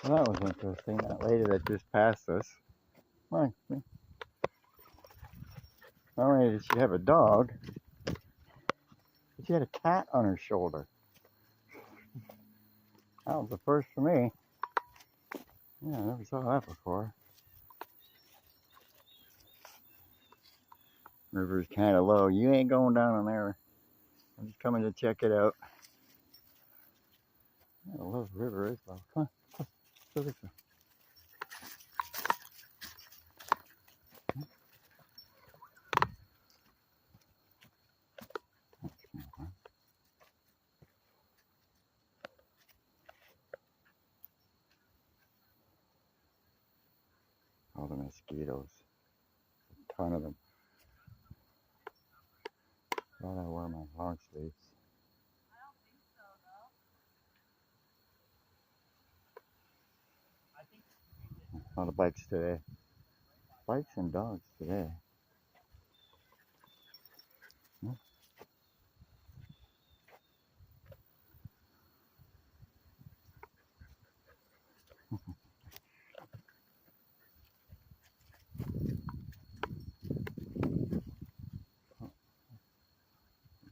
Well, that was interesting. That lady that just passed us. Come on. Not only did she have a dog, but she had a cat on her shoulder. That was the first for me. Yeah, I never saw that before. River's kind of low. You ain't going down in there. I'm just coming to check it out. I love the river is low. Come on, go this way. All the mosquitoes. A ton of them. Glad I wear my long sleeves. A lot of bikes today. Bikes and dogs today.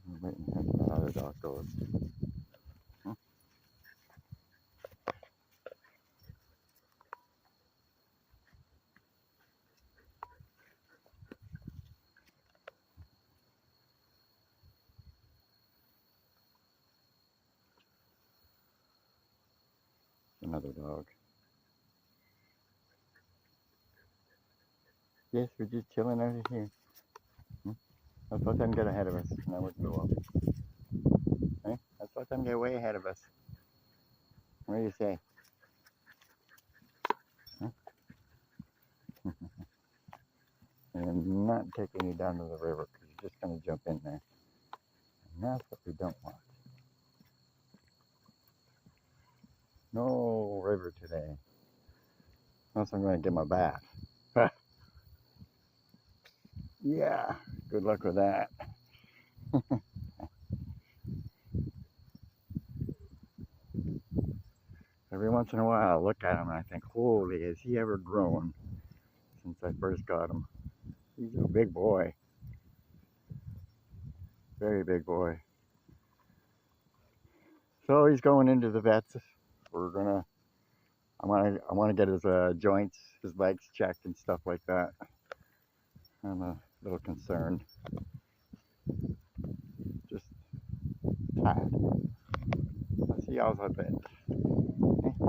I'm waiting here till that other dog goes. Another dog. Yes, we're just chilling out here. Let's let them get ahead of us, and then we'll go up. Hey, let's let them get way ahead of us. What do you say? Huh? And I'm not taking you down to the river because you're just going to jump in there. And that's what we don't want. No river today. Unless I'm going to get my bath. Yeah, good luck with that. Every once in a while I look at him and I think, holy, has he ever grown since I first got him? He's a big boy. Very big boy. So he's going into the vets. I want to get his joints, his legs checked and stuff like that. I'm a little concerned. Just tired. Let's see how's I been.